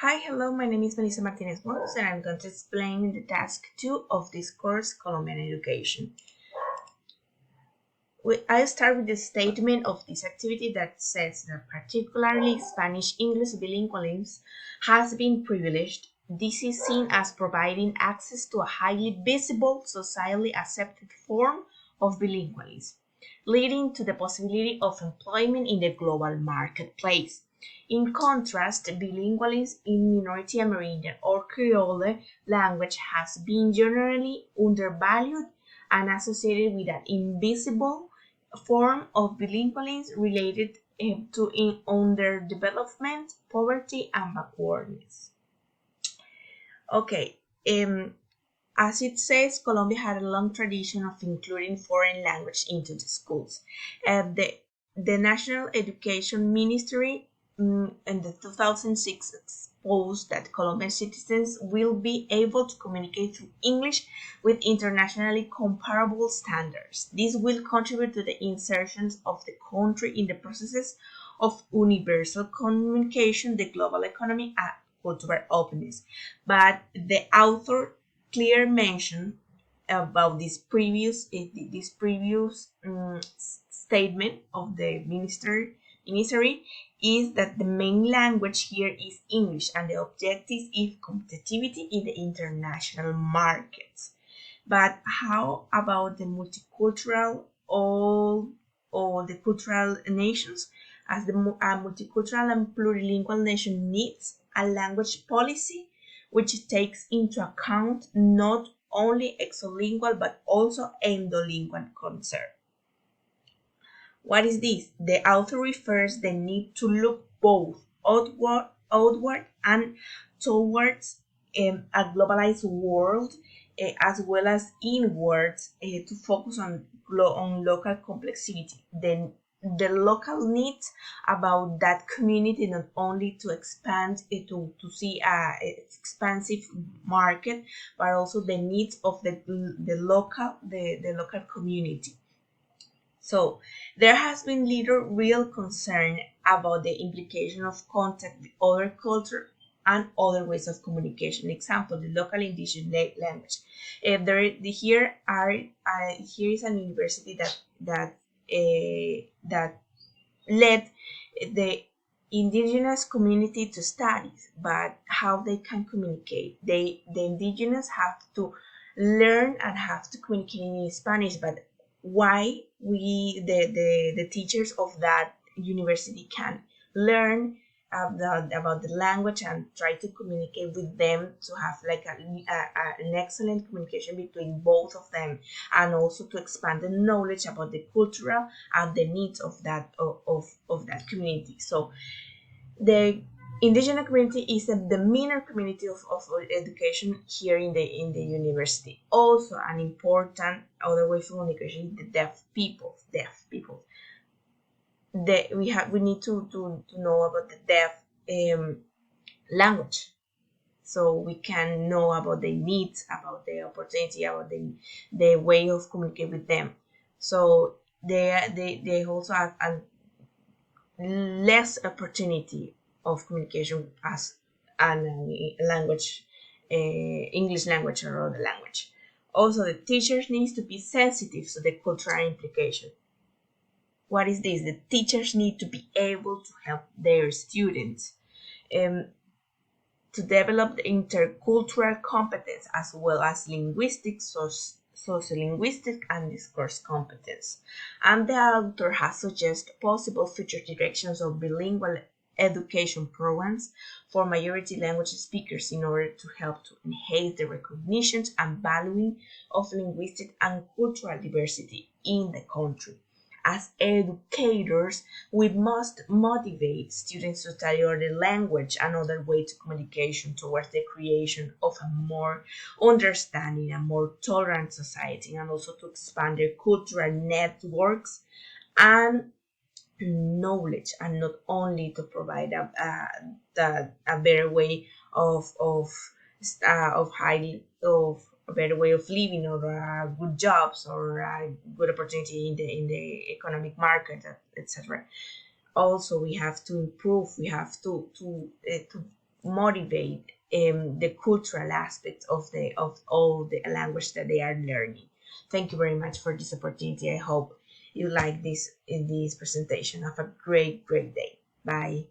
Hi, hello, my name is Melissa Martinez Moros and I'm going to explain the task 2 of this course, Colombian Education. I'll start with the statement of this activity that says that particularly Spanish-English bilingualism has been privileged. This is seen as providing access to a highly visible, socially accepted form of bilingualism, leading to the possibility of employment in the global marketplace. In contrast, bilingualism in minority Amerindian or Creole language has been generally undervalued and associated with an invisible form of bilingualism related to underdevelopment, poverty, and backwardness. Okay, as it says, Colombia had a long tradition of including foreign language into the schools. The National Education Ministry in the 2006 exposed that Colombian citizens will be able to communicate through English with internationally comparable standards. This will contribute to the insertion of the country in the processes of universal communication, the global economy, and cultural openness. But the author clear mention about this previous statement of the ministry is that the main language here is English and the objective is competitivity in the international markets. But how about the multicultural all the cultural nations? As a multicultural and plurilingual nation needs a language policy which takes into account not only exolingual but also endolingual concern. What is this? The author refers the need to look both outward and towards a globalized world as well as inwards to focus on local complexity. Then the local needs about that community not only to expand to see a expansive market but also the needs of the local community. So there has been little real concern about the implication of contact with other culture and other ways of communication. Example, the local indigenous language. Here is an university that led the indigenous community to study, but how they can communicate. The indigenous have to learn and have to communicate in Spanish, but why the teachers of that university can learn about the language and try to communicate with them to have like an excellent communication between both of them, and also to expand the knowledge about the cultural and the needs of that community. So the indigenous community is the minor community of education here in the university. Also, an important other way of communication is the deaf people. We need to know about the deaf language, so we can know about their needs, about the opportunity, about the way of communicate with them. So they also have a less opportunity of communication as a language, English language or other language. Also, the teachers needs to be sensitive to the cultural implication. What is this? The teachers need to be able to help their students to develop the intercultural competence as well as linguistic, sociolinguistic, and discourse competence. And the author has suggested possible future directions of bilingual education programs for majority language speakers in order to help to enhance the recognition and valuing of linguistic and cultural diversity in the country. As educators, we must motivate students to study other language and other ways of communication towards the creation of a more understanding and more tolerant society, and also to expand their cultural networks and knowledge, and not only to provide a better way of a better way of living, or good jobs, or a good opportunity in the economic market, etc. Also, we have to improve. We have to motivate the cultural aspect of all the language that they are learning. Thank you very much for this opportunity. I hope you like this in this presentation. Have a great day. Bye.